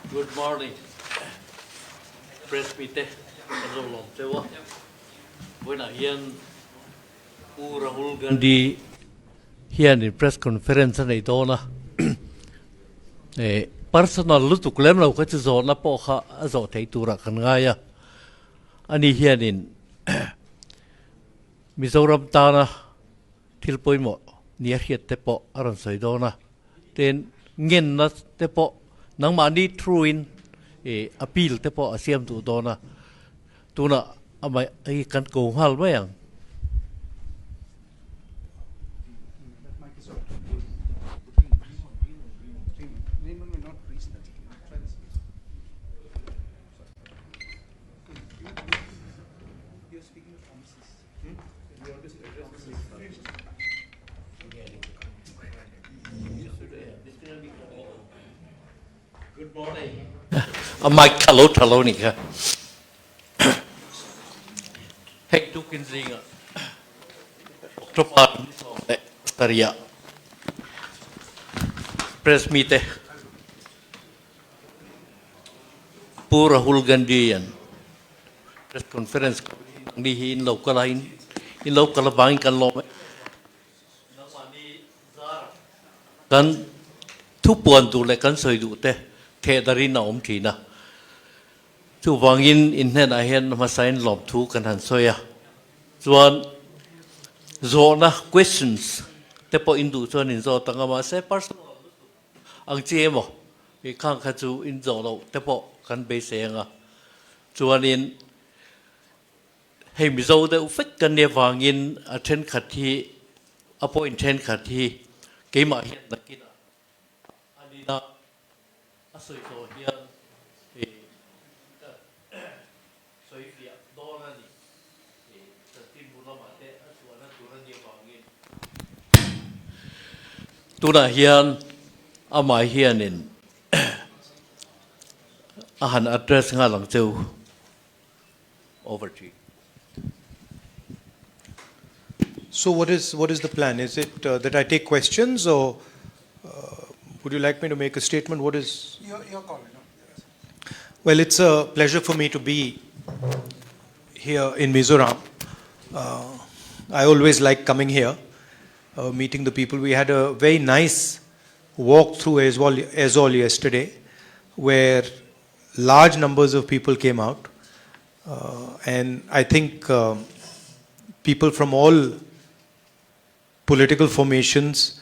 Good morning. Press meeting. Azolom tewa. When I hear Rahul Gandhi here in press conference na ito na personal lutuk lem lau kasi zon na po ka azo tay tura kan ngaya ani here in Mizoram ta na tilpoy mo niya hiet te po aron sa ito na ten ngin na te po nang mani truin appeal te po asiam tu do na tuna amay ay kan ko hal ba yang Good morning. Mike hello ni ka. Hey tu kinzinga. Topan taria. Press meeting. Pura Rahul Gandhi yan. Press conference ni in local line in local bang kan lo. Kan tu puan tu le kan soi du te. Thế dari na thi na chu wangin in hen a hen ma sain lom thu kan han soya chuan zona questions te po indu chuan in zo tanga ma se personal ang chemo e khang kha chu in zo lo te po kan be senga chuan in hei mi zo de ufek kan ne wangin a then khathi appoint then khathi ke ma hian na kina ani na so here so if you don't any the team bulamate aswana turani bangin tuna hian amai hian in ahan address nga lang cheu over to you. So what is the plan? Is it that I take questions, or would you like me to make a statement? What is your call? Well, it's a pleasure for me to be here in Mizoram. I always like coming here, meeting the people. We had a very nice walk through Aizawl yesterday, where large numbers of people came out. And I think people from all political formations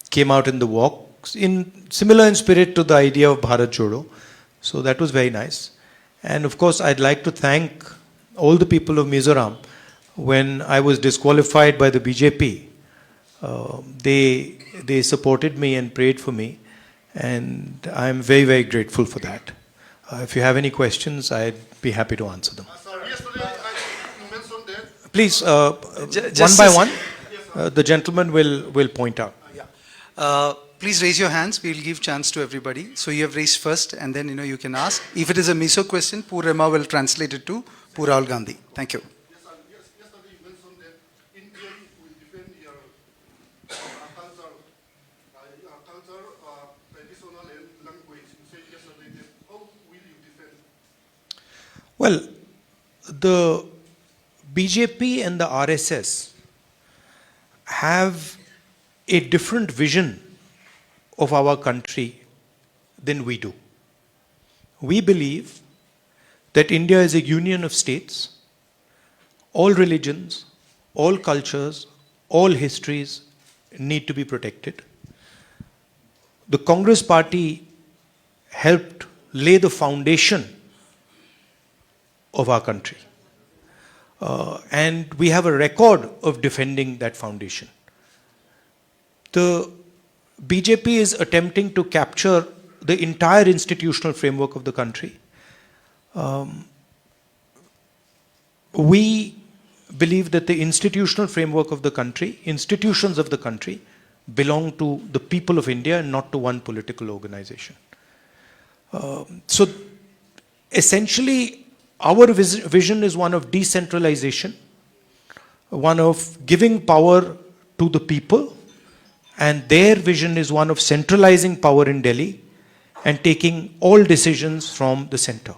came out in the walk, similar in spirit to the idea of Bharat Jodo. So that was very nice. And of course, I'd like to thank all the people of Mizoram. When I was disqualified by the BJP, they supported me and prayed for me. And I'm very, very grateful for that. If you have any questions, I'd be happy to answer them. Yesterday I mentioned that. Please, one by one, the gentleman will point out. Please raise your hands. We will give chance to everybody. So you have raised first, and then you can ask. If it is a Miso question, Purema will translate it to Rahul Gandhi. Thank you. Yesterday you mentioned that India will defend your culture, traditional and language. You said yesterday that how will you defend? Well, the BJP and the RSS have a different vision of our country than we do. We believe that India is a union of states. All religions, all cultures, all histories need to be protected. The Congress party helped lay the foundation of our country. And we have a record of defending that foundation. The BJP is attempting to capture the entire institutional framework of the country. We believe that the institutional framework of the country, institutions of the country, belong to the people of India and not to one political organization. So essentially, our vision is one of decentralization, one of giving power to the people, and their vision is one of centralizing power in Delhi and taking all decisions from the center.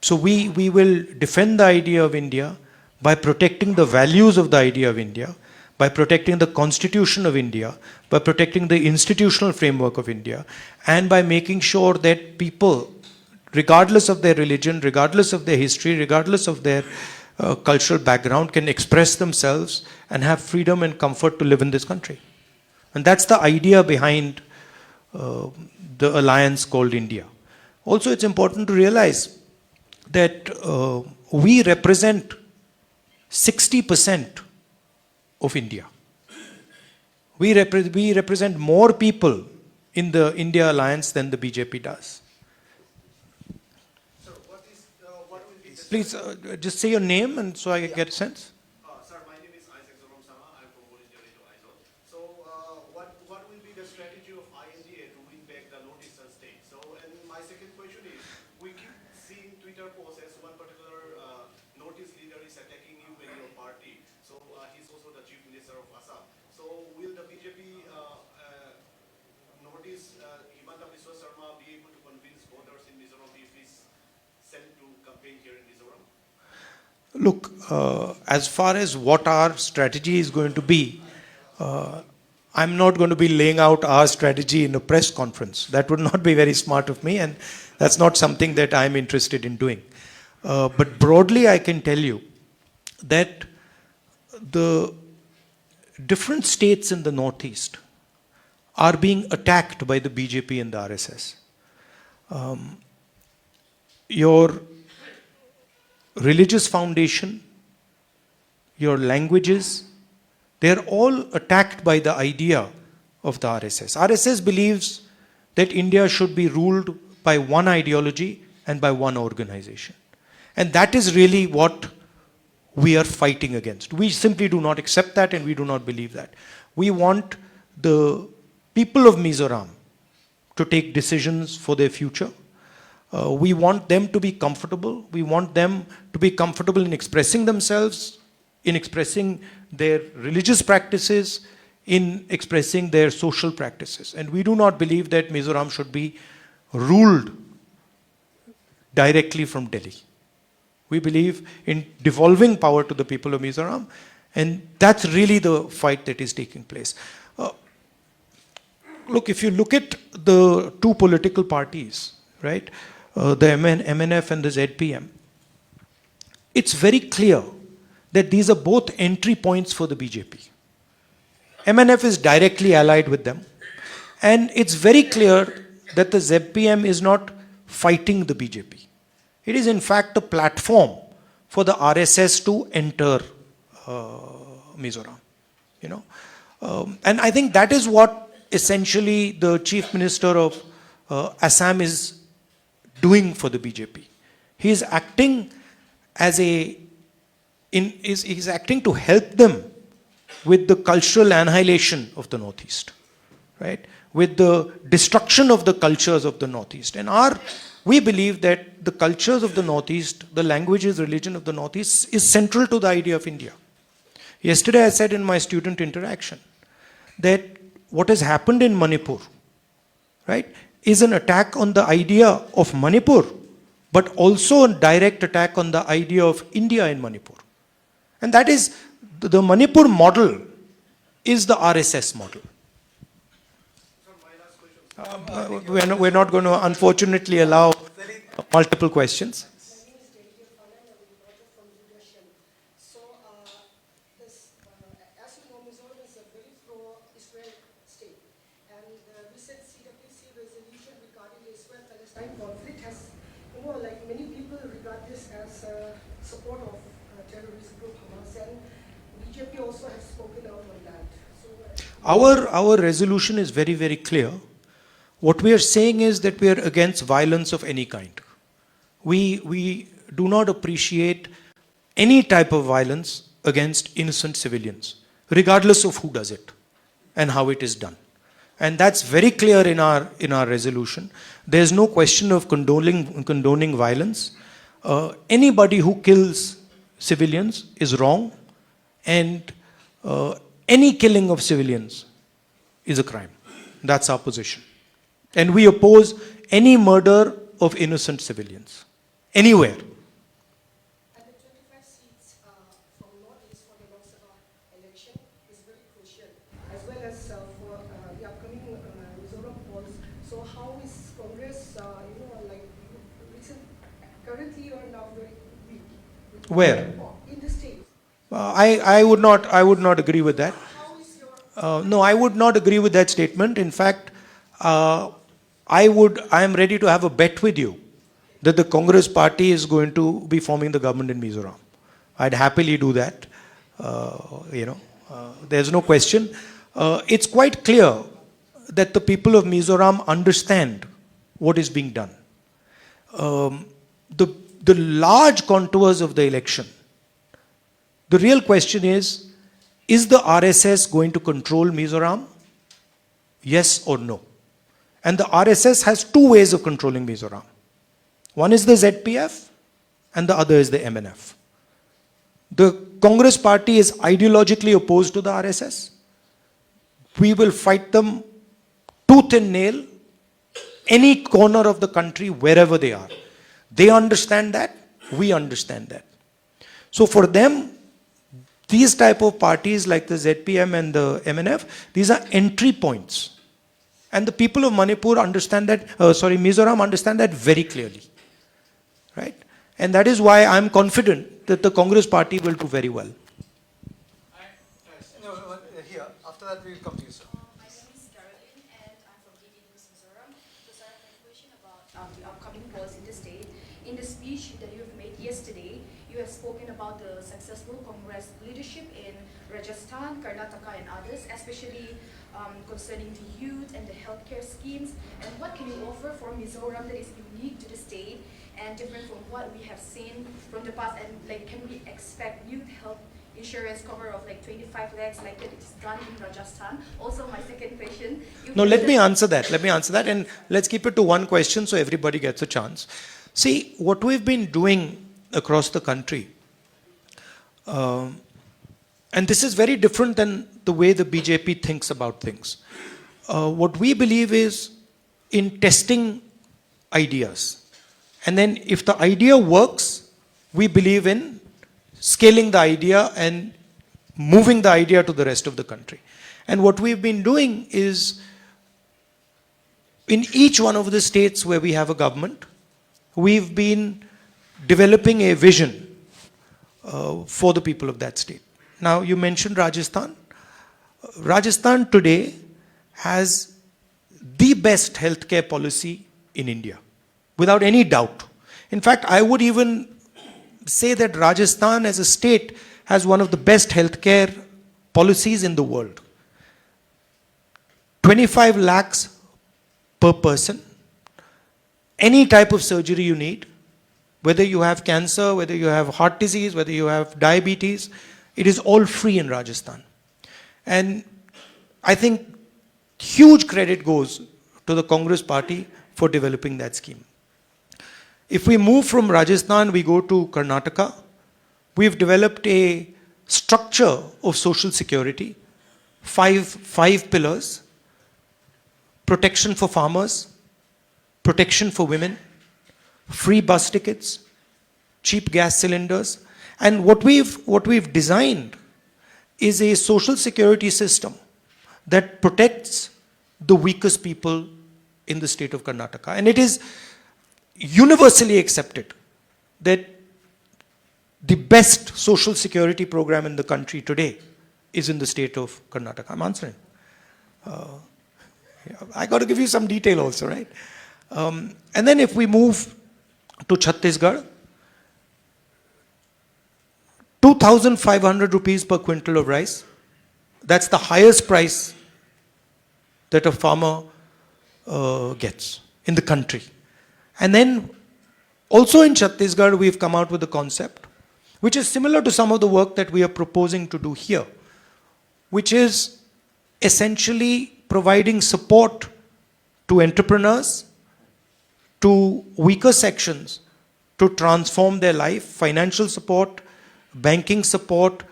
So we will defend the idea of India by protecting the values of the idea of India, by protecting the constitution of India, by protecting the institutional framework of India, and by making sure that people, regardless of their religion, regardless of their history, regardless of their cultural background, can express themselves and have freedom and comfort to live in this country. And that's the idea behind the alliance called India. Also, it's important to realize that we represent 60% of India. We represent more people in the India alliance than the BJP does. Sir, what will be the Please just say your name and so I get a sense. Sir, my name is Aizawl. I'm from originally to Aizawl. So, what will be the strategy of INDA to win back the northeastern state? So, and my second question is, we keep seeing Twitter posts as one particular northeast leader is attacking you and your party. So, he's also the chief minister of Assam. So, will the BJP northeast Himanta Biswa Sarma be able to convince voters in Mizoram if he's sent to campaign here in Mizoram? Look, as far as what our strategy is going to be, I'm not going to be laying out our strategy in a press conference. That would not be very smart of me, and that's not something that I'm interested in doing. But broadly, I can tell you that the different states in the Northeast are being attacked by the BJP and the RSS. Your religious foundation, your languages, they're all attacked by the idea of the RSS. RSS believes that India should be ruled by one ideology and by one organization. And that is really what we are fighting against. We simply do not accept that and we do not believe that. We want the people of Mizoram to take decisions for their future. We want them to be comfortable. We want them to be comfortable in expressing themselves, in expressing their religious practices, in expressing their social practices. And we do not believe that Mizoram should be ruled directly from Delhi. We believe in devolving power to the people of Mizoram, and that's really the fight that is taking place. Look, if you look at the two political parties, right, the MNF and the ZPM, it's very clear that these are both entry points for the BJP. MNF is directly allied with them, and it's very clear that the ZPM is not fighting the BJP. It is in fact a platform for the RSS to enter Mizoram. You know, and I think that is what essentially the Chief Minister of Assam is doing for the BJP. He is acting as he's acting to help them with the cultural annihilation of the Northeast, right? With the destruction of the cultures of the Northeast. And we believe that the cultures of the Northeast, the languages, religion of the Northeast is central to the idea of India. Yesterday I said in my student interaction that what has happened in Manipur, right, is an attack on the idea of Manipur, but also a direct attack on the idea of India in Manipur. And that is, the Manipur model is the RSS model. We're not going to, unfortunately, allow multiple questions. So, as you know, Mizoram is a very pro-Israel state, and the recent CWC resolution regarding the Israel-Palestine conflict has, many people regard this as support of terrorist group Hamas, and BJP also has spoken out on that. So, Our resolution is very, very clear. What we are saying is that we are against violence of any kind. We do not appreciate any type of violence against innocent civilians, regardless of who does it and how it is done. And that's very clear in our resolution. There's no question of condoning violence. Anybody who kills civilians is wrong, and any killing of civilians is a crime. That's our position. And we oppose any murder of innocent civilians, anywhere. And the 25 seats from Northeast for the Lok Sabha election is very crucial, as well as for the upcoming Mizoram polls. So how is Congress, currently or now very weak? Where? In the state. I would not agree with that. How is your... No, I would not agree with that statement. In fact, I am ready to have a bet with you that the Congress party is going to be forming the government in Mizoram. I'd happily do that. There's no question. It's quite clear that the people of Mizoram understand what is being done. The large contours of the election, the real question is the RSS going to control Mizoram? Yes or no? And the RSS has two ways of controlling Mizoram. One is the ZPF and the other is the MNF. The Congress party is ideologically opposed to the RSS. We will fight them tooth and nail, any corner of the country, wherever they are. They understand that, we understand that. So for them, these type of parties like the ZPM and the MNF, these are entry points. And the people of Manipur understand that, Mizoram understand that very clearly. Right? And that is why I'm confident that the Congress party will do very well. Here, after that we will come to you, sir. My name is Caroline and I'm from DD News Mizoram. So sir, I have a question about the upcoming polls in the state. In the speech that you've made yesterday, you have spoken about the successful Congress leadership in Rajasthan, Karnataka and others, especially concerning the youth and the healthcare schemes. And what can you offer for Mizoram that is unique to the state and different from what we have seen from the past? And can we expect youth health insurance cover of 25 lakhs like that is done in Rajasthan? Also, my second question. No, let me answer that. And let's keep it to one question so everybody gets a chance. See, what we've been doing across the country, and this is very different than the way the BJP thinks about things. What we believe is in testing ideas. And then if the idea works, we believe in scaling the idea and moving the idea to the rest of the country. And what we've been doing is in each one of the states where we have a government, we've been developing a vision for the people of that state. Now, you mentioned Rajasthan. Rajasthan today has the best healthcare policy in India, without any doubt. In fact, I would even say that Rajasthan as a state has one of the best healthcare policies in the world. 25 lakhs per person. Any type of surgery you need, whether you have cancer, whether you have heart disease, whether you have diabetes, it is all free in Rajasthan. And I think huge credit goes to the Congress party for developing that scheme. If we move from Rajasthan, we go to Karnataka. We've developed a structure of social security, five pillars: protection for farmers, protection for women, free bus tickets, cheap gas cylinders. And what we've designed is a social security system that protects the weakest people in the state of Karnataka. And it is universally accepted that the best social security program in the country today is in the state of Karnataka. I'm answering. I got to give you some detail also, right? And then if we move to Chhattisgarh, 2,500 rupees per quintal of rice. That's the highest price that a farmer gets in the country. And then also in Chhattisgarh, we've come out with a concept which is similar to some of the work that we are proposing to do here, which is essentially providing support to entrepreneurs, to weaker sections, to transform their life, financial support, banking support,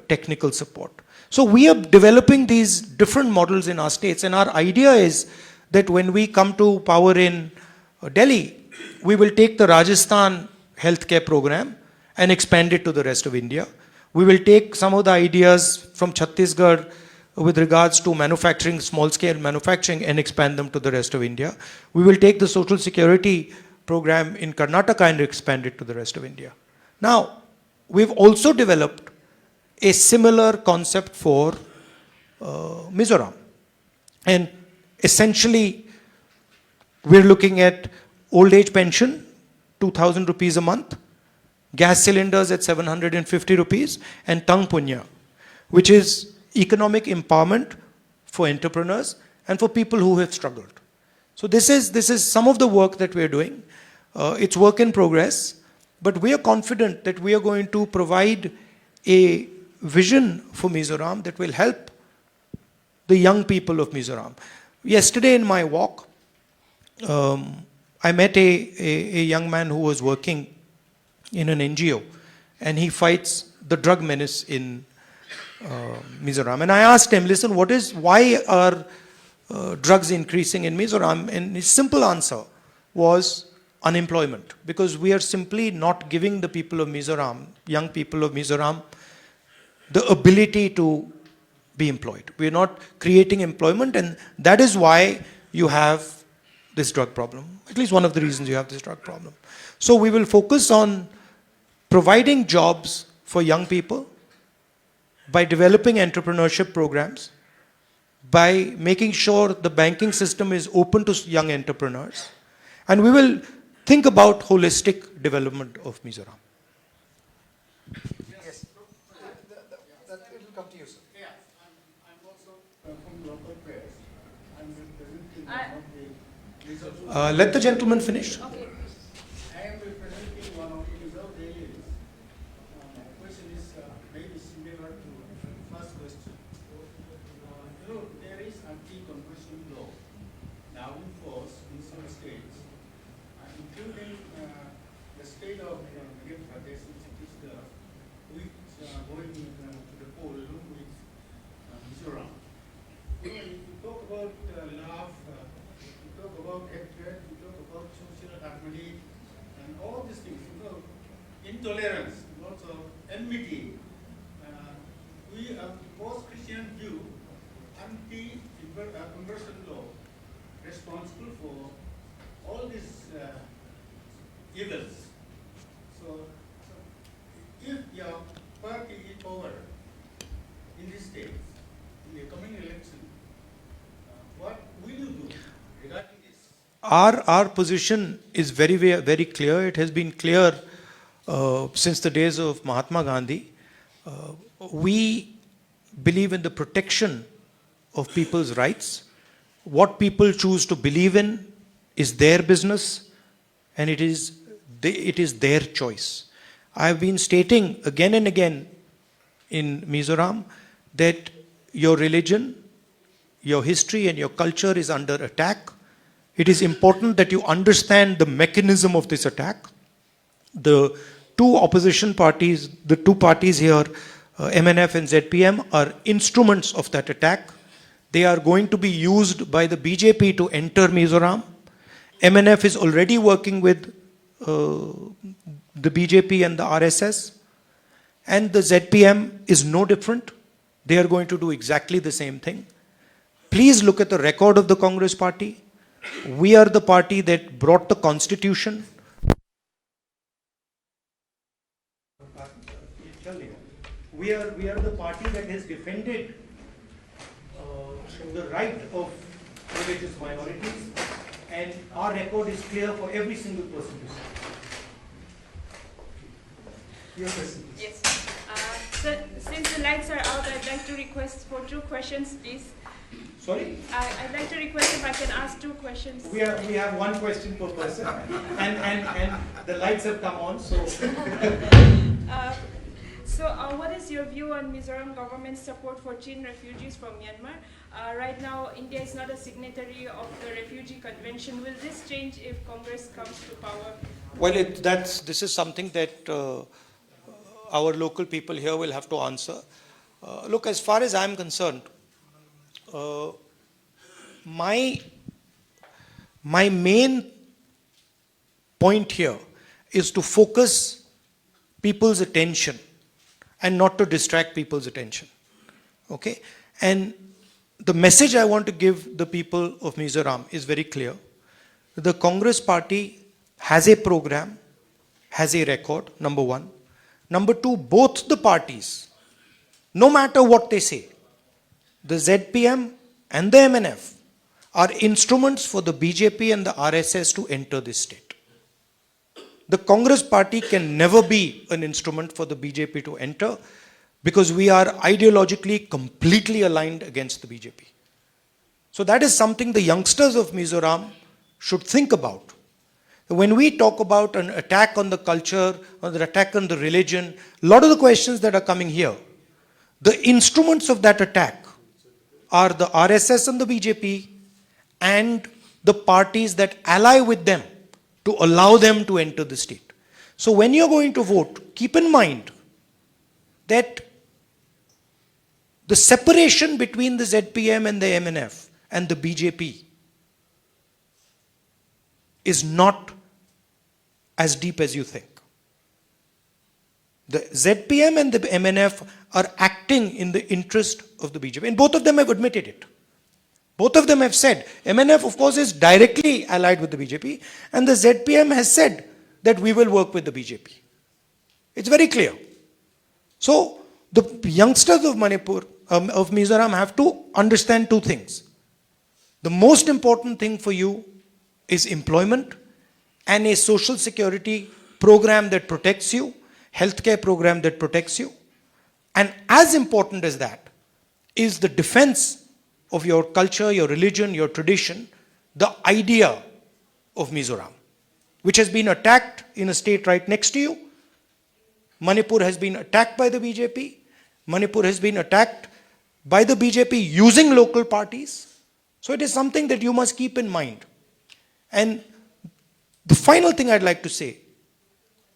technical support. So we are developing these different models in our states, and our idea is that when we come to power in Delhi, we will take the Rajasthan healthcare program and expand it to the rest of India. We will take some of the ideas from Chhattisgarh with regards to manufacturing, small scale manufacturing, and expand them to the rest of India. We will take the social security program in Karnataka and expand it to the rest of India. Now, we've also developed a similar concept for Mizoram. And essentially, we're looking at old age pension, 2,000 rupees a month, gas cylinders at 750 rupees, and Tang Punya, which is economic empowerment for entrepreneurs and for people who have struggled. So this is some of the work that we're doing. It's work in progress, but we are confident that we are going to provide a vision for Mizoram that will help the young people of Mizoram. Yesterday in my walk, I met a young man who was working in an NGO, and he fights the drug menace in Mizoram. And I asked him, listen, why are drugs increasing in Mizoram? And his simple answer was unemployment, because we are simply not giving the people of Mizoram, young people of Mizoram, the ability to be employed. We are not creating employment, and that is why you have this drug problem. At least one of the reasons you have this drug problem. So we will focus on providing jobs for young people by developing entrepreneurship programs, by making sure the banking system is open to young entrepreneurs, and we will think about holistic development of Mizoram. Yes. That will come to you, sir. Yeah, I'm also from local press. I'm representing one of the Mizoram. Let the gentleman finish. Okay. I am representing one of the Mizoram dailies. My question is maybe similar to the first question. There is anti-conversion law now in force in some states, including the state of Madhya Pradesh, which is going to the poll along with Mizoram. When you talk about love, you talk about hatred, you talk about social harmony, and all these things, intolerance, also enmity. We have post-Christian view, anti-conversion law, responsible for all these evils. So if your party is power in these states, in the coming election, what will you do regarding this? Our position is very, very clear. It has been clear since the days of Mahatma Gandhi. We believe in the protection of people's rights. What people choose to believe in is their business, and it is their choice. I have been stating again and again in Mizoram that your religion, your history, and your culture is under attack. It is important that you understand the mechanism of this attack. The two opposition parties, the two parties here, MNF and ZPM, are instruments of that attack. They are going to be used by the BJP to enter Mizoram. MNF is already working with the BJP and the RSS. And the ZPM is no different. They are going to do exactly the same thing. Please look at the record of the Congress party. We are the party that brought the constitution. We are the party that has defended the right of religious minorities, and our record is clear for every single person to see. Your question, please. Yes. So, since the lights are out, I'd like to request for 2 questions, please. Sorry? I'd like to request if I can ask 2 questions. We have 1 question per person, and the lights have come on, so. What is your view on Mizoram government's support for Chin refugees from Myanmar? Right now, India is not a signatory of the Refugee Convention. Will this change if Congress comes to power? Well, this is something that our local people here will have to answer. Look, as far as I'm concerned, my my main point here is to focus people's attention and not to distract people's attention. Okay? And the message I want to give the people of Mizoram is very clear. The Congress party has a program, has a record, number one. Number two, both the parties, no matter what they say, the ZPM and the MNF are instruments for the BJP and the RSS to enter this state. The Congress party can never be an instrument for the BJP to enter because we are ideologically completely aligned against the BJP. So that is something the youngsters of Mizoram should think about. When we talk about an attack on the culture, or an attack on the religion, a lot of the questions that are coming here, the instruments of that attack are the RSS and the BJP and the parties that ally with them to allow them to enter the state. So when you're going to vote, keep in mind that the separation between the ZPM and the MNF and the BJP is not as deep as you think. The ZPM and the MNF are acting in the interest of the BJP, and both of them have admitted it. Both of them have said, MNF of course is directly allied with the BJP, and the ZPM has said that we will work with the BJP. It's very clear. So the youngsters of Manipur, of Mizoram have to understand two things. The most important thing for you is employment and a social security program that protects you, healthcare program that protects you. And as important as that is the defense of your culture, your religion, your tradition, the idea of Mizoram, which has been attacked in a state right next to you. Manipur has been attacked by the BJP. Manipur has been attacked by the BJP using local parties. So it is something that you must keep in mind. And the final thing I'd like to say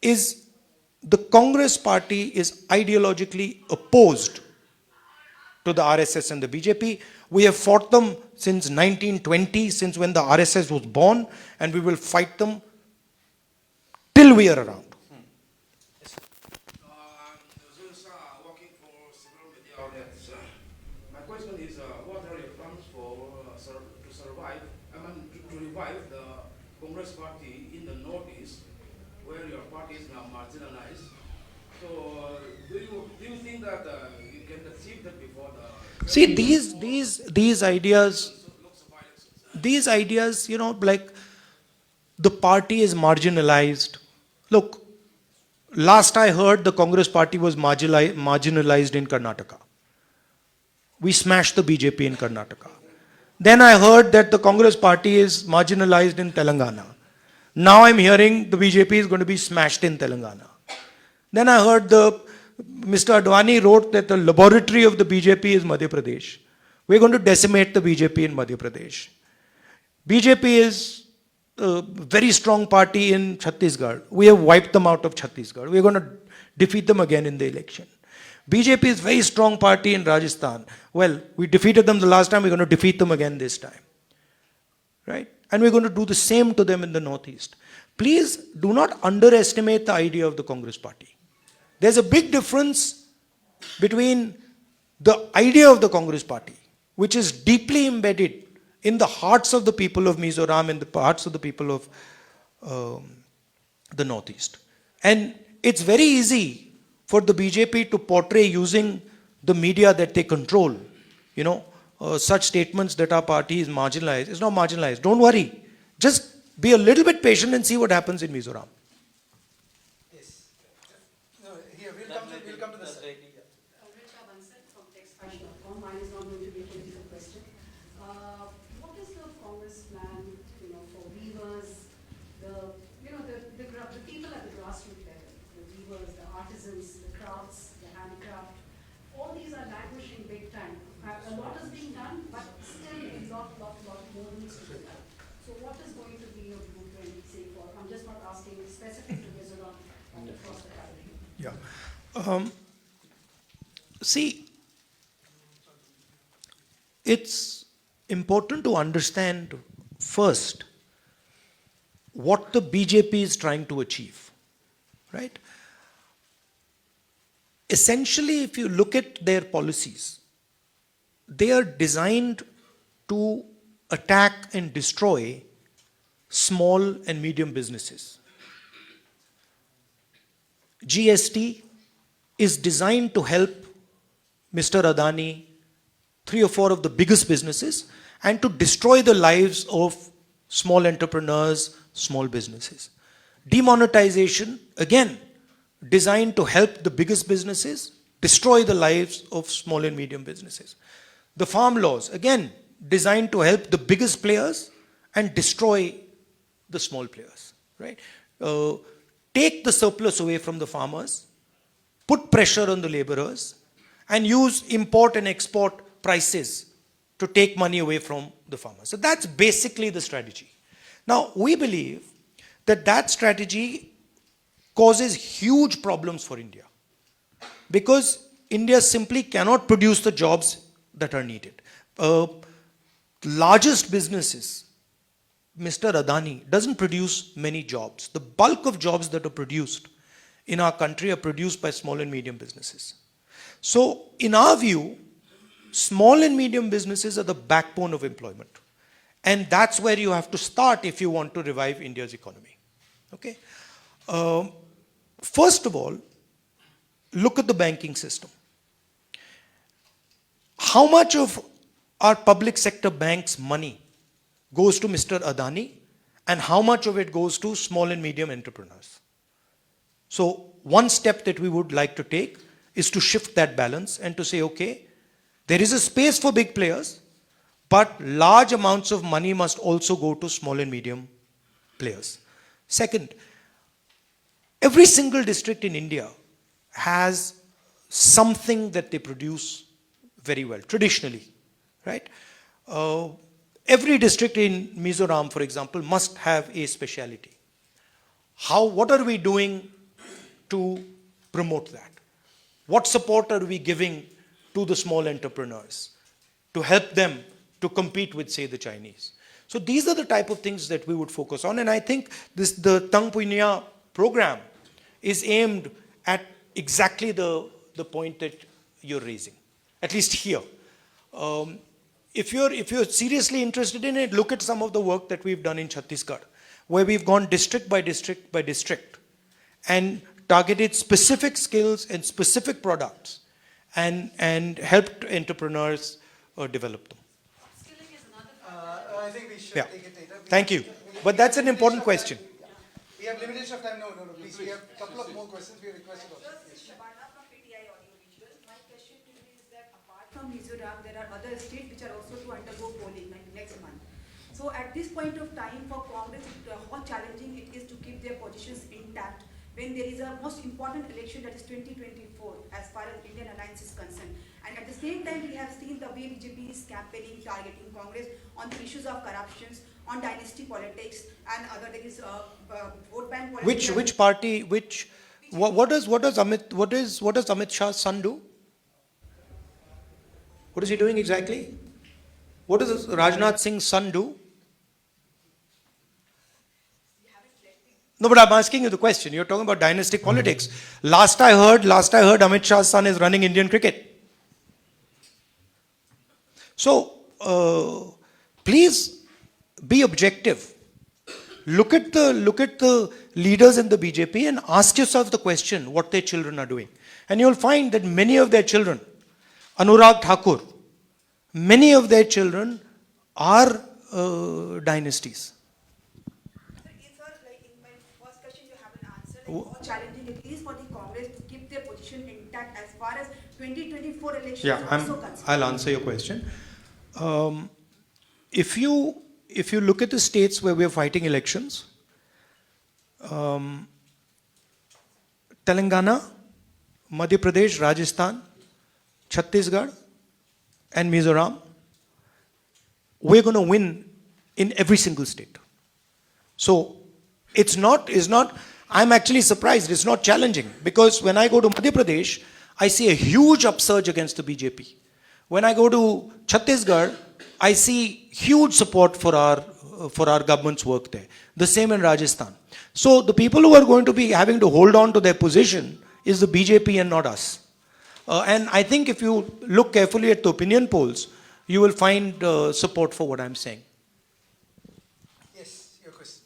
is the Congress party is ideologically opposed to the RSS and the BJP. We have fought them since 1920, since when the RSS was born, and we will fight them till we are around. Working for several media outlets. My question is, what are your plans to survive, to revive the Congress party in the Northeast, where your party is now marginalized? So, do you think that you can achieve that before the... See, these ideas, you know, like the party is marginalized. Look, last I heard, the Congress party was marginalized in Karnataka. We smashed the BJP in Karnataka. Then I heard that the Congress party is marginalized in Telangana. Now I'm hearing the BJP is going to be smashed in Telangana. Then I heard Mr. Advani wrote that the laboratory of the BJP is Madhya Pradesh. We're going to decimate the BJP in Madhya Pradesh. BJP is a very strong party in Chhattisgarh. We have wiped them out of Chhattisgarh. We're going to defeat them again in the election. BJP is a very strong party in Rajasthan. Well, we defeated them the last time, we're going to defeat them again this time. Right? And we're going to do the same to them in the Northeast. Please do not underestimate the idea of the Congress party. There's a big difference between the idea of the Congress party, which is deeply embedded in the hearts of the people of Mizoram and the hearts of the people of the Northeast. And it's very easy for the BJP to portray using the media that they control, you know, such statements that our party is marginalized. It's not marginalized. Don't worry. Just be a little bit patient and see what happens in Mizoram. Yes. No, here, we'll come to the side. Mine is not going to be a political question. What is the Congress plan, you know, for weavers, the people at the grassroots level, the weavers, the artisans, the crafts, the handicraft, all these are languishing big time. A lot is being done, but still a lot more needs to be done. So what is going to be your blueprint, say, for, I'm just not asking specific to Mizoram, but across the country. Yeah. See, it's important to understand first what the BJP is trying to achieve, right? Essentially, if you look at their policies, they are designed to attack and destroy small and medium businesses. GST is designed to help Mr. Adani, 3 or 4 of the biggest businesses, and to destroy the lives of small entrepreneurs, small businesses. Demonetization, again, designed to help the biggest businesses, destroy the lives of small and medium businesses. The farm laws, again, designed to help the biggest players and destroy the small players, right? Take the surplus away from the farmers, put pressure on the laborers, and use import and export prices to take money away from the farmers. So that's basically the strategy. Now, we believe that that strategy causes huge problems for India, because India simply cannot produce the jobs that are needed. Largest businesses, Mr. Adani doesn't produce many jobs. The bulk of jobs that are produced in our country are produced by small and medium businesses. So, in our view, small and medium businesses are the backbone of employment. And that's where you have to start if you want to revive India's economy. Okay? First of all, look at the banking system. How much of our public sector banks' money goes to Mr. Adani, and how much of it goes to small and medium entrepreneurs? So, one step that we would like to take is to shift that balance and to say, okay, there is a space for big players, but large amounts of money must also go to small and medium players. Second, every single district in India has something that they produce very well, traditionally, right? Every district in Mizoram, for example, must have a speciality. What are we doing to promote that? What support are we giving to the small entrepreneurs to help them to compete with, say, the Chinese? So these are the type of things that we would focus on, and I think the Tang Punya program is aimed at exactly the point that you're raising, at least here. If you're seriously interested in it, look at some of the work that we've done in Chhattisgarh, where we've gone district by district by district and targeted specific skills and specific products and helped entrepreneurs develop them. Skilling is another I think we should Yeah. take it later. Thank you. But that's an important question. We have limitation of time. No, please. We have a couple of more questions. We requested of you. My question to you is that apart from Mizoram, there are other states which are also to undergo polling like next month. So at this point of time for Congress, how challenging it is to keep their positions intact when there is a most important election, that is 2024, as far as Indian Alliance is concerned. And at the same time, we have seen the way BJP is campaigning, targeting Congress on the issues of corruptions, on dynasty politics, and other things, vote bank politics. Which party? What does Amit Shah's son do? What is he doing exactly? What does Rajnath Singh's son do? No, but I'm asking you the question. You're talking about dynastic politics. Last I heard Amit Shah's son is running Indian cricket. So, please be objective. Look at the leaders in the BJP and ask yourself the question what their children are doing. And you'll find that many of their children, Anurag Thakur, many of their children are dynasties. How challenging it is for the Congress to keep their position intact as far as 2024 elections Yeah, are also concerned. I'll answer your question. If you look at the states where we're fighting elections, Telangana, Madhya Pradesh, Rajasthan, Chhattisgarh, and Mizoram, we're going to win in every single state. So it's not. I'm actually surprised. It's not challenging, because when I go to Madhya Pradesh, I see a huge upsurge against the BJP. When I go to Chhattisgarh, I see huge support for our for our government's work there. The same in Rajasthan. So the people who are going to be having to hold on to their position is the BJP and not us. And I think if you look carefully at the opinion polls, you will find support for what I'm saying. Yes, your question.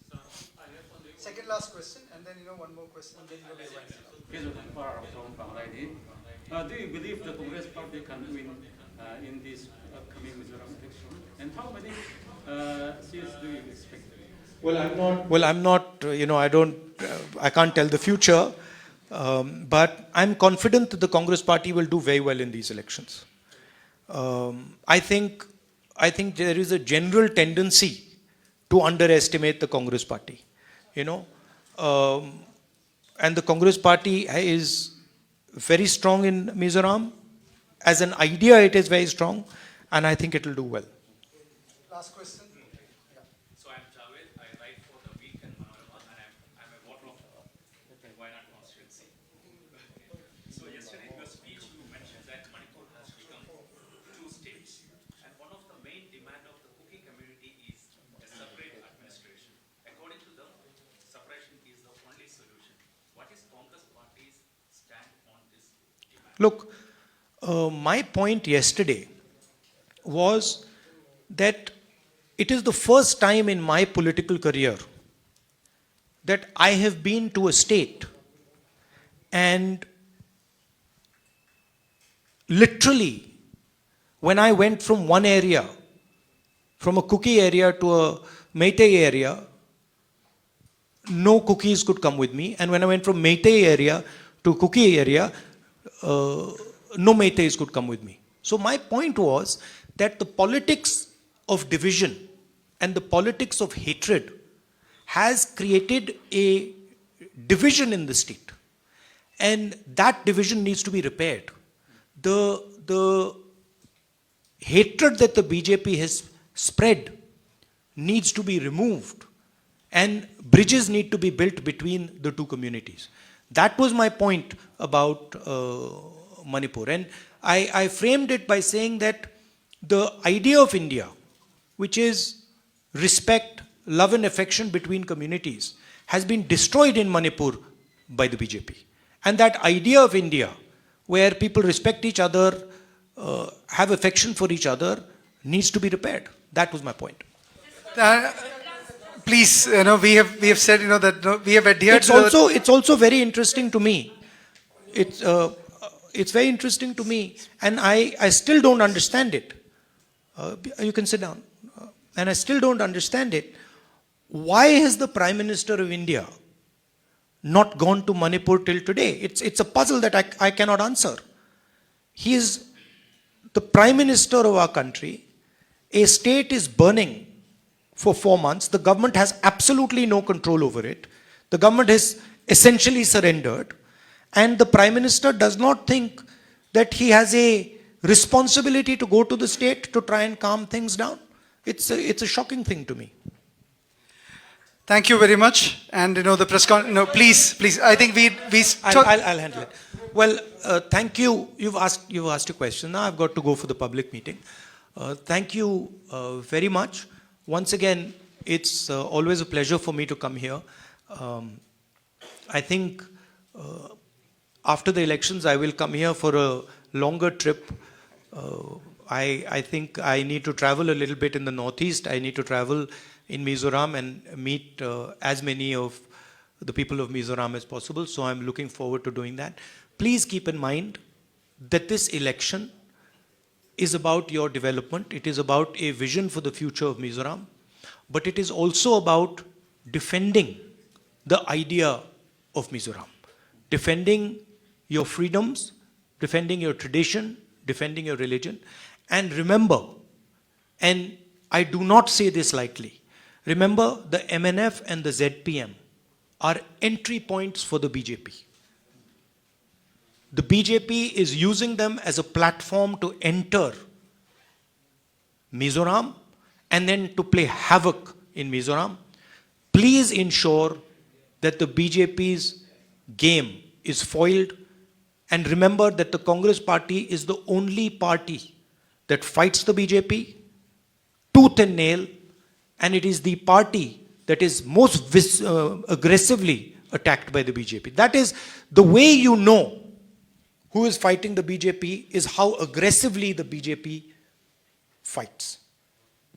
Second last question, and then one more question. And then do you believe the Congress party can win in this upcoming Mizoram election? And how many seats do you expect? Well, I'm not, I can't tell the future, but I'm confident that the Congress party will do very well in these elections. I think there is a general tendency to underestimate the Congress party, and the Congress party is very strong in Mizoram. As an idea, it is very strong, and I think it will do well. last question. So I'm Javed. I write for the Week and Manorama, and I'm a voter of Wayanad constituency. So yesterday in your speech you mentioned that Manipur has become 2 states, and one of the main demand of the Kuki community is a separate administration. According to them, separation is the only solution. What is Congress party's stand on this demand? Look, my point yesterday was that it is the first time in my political career that I have been to a state and literally when I went from one area, from a Kuki area to a Meitei area, no Kukis could come with me, and when I went from Meitei area to Kuki area, no Meiteis could come with me. So my point was that the politics of division and the politics of hatred has created a division in the state. And that division needs to be repaired. The hatred that the BJP has spread needs to be removed, and bridges need to be built between the two communities. That was my point about Manipur. And I framed it by saying that the idea of India, which is respect, love and affection between communities, has been destroyed in Manipur by the BJP. And that idea of India, where people respect each other, have affection for each other, needs to be repaired. That was my point. Please, we have said, that we have adhered It's also very interesting to me. It's very interesting to me, and I still don't understand it. You can sit down. And I still don't understand it. Why has the Prime Minister of India not gone to Manipur till today? It's a puzzle that I cannot answer. He is the Prime Minister of our country. A state is burning for 4 months. The government has absolutely no control over it. The government has essentially surrendered. And the Prime Minister does not think that he has a responsibility to go to the state to try and calm things down. It's a shocking thing to me. Thank you very much. And the press con. No, please. I think I'll handle it. Well, thank you. You've asked a question. Now I've got to go for the public meeting. Thank you very much. Once again, it's always a pleasure for me to come here. I think after the elections, I will come here for a longer trip. I think I need to travel a little bit in the Northeast. I need to travel in Mizoram and meet as many of the people of Mizoram as possible. So I'm looking forward to doing that. Please keep in mind that this election is about your development. It is about a vision for the future of Mizoram. But it is also about defending the idea of Mizoram. Defending your freedoms, defending your tradition, defending your religion. And remember, and I do not say this lightly, remember the MNF and the ZPM are entry points for the BJP. The BJP is using them as a platform to enter Mizoram and then to play havoc in Mizoram. Please ensure that the BJP's game is foiled, and remember that the Congress party is the only party that fights the BJP tooth and nail and it is the party that is most aggressively attacked by the BJP. That is the way you know who is fighting the BJP is how aggressively the BJP fights.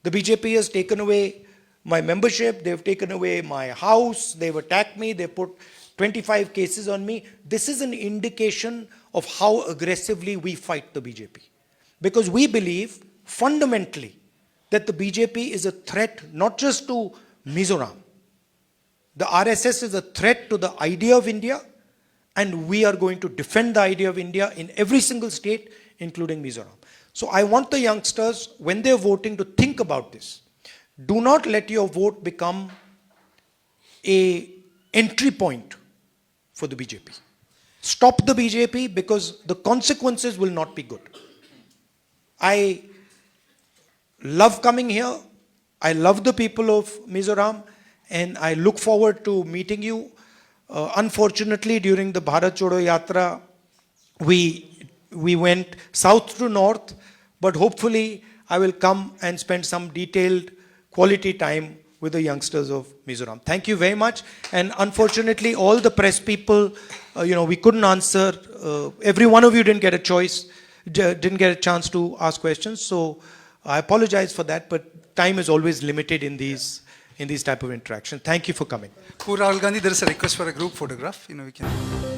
The BJP has taken away my membership, they've taken away my house, they've attacked me, they put 25 cases on me. This is an indication of how aggressively we fight the BJP. Because we believe fundamentally that the BJP is a threat not just to Mizoram. The RSS is a threat to the idea of India, and we are going to defend the idea of India in every single state, including Mizoram. So I want the youngsters, when they're voting, to think about this. Do not let your vote become an entry point for the BJP. Stop the BJP, because the consequences will not be good. I love coming here. I love the people of Mizoram, and I look forward to meeting you. Unfortunately, during the Bharat Chodo Yatra, we went south to north, but hopefully I will come and spend some detailed quality time with the youngsters of Mizoram. Thank you very much. And unfortunately, all the press people, we couldn't answer. Every one of you didn't get a choice, didn't get a chance to ask questions. So I apologize for that, but time is always limited in these type of interactions. Thank you for coming. Poor Rahul Gandhi, there is a request for a group photograph. We can.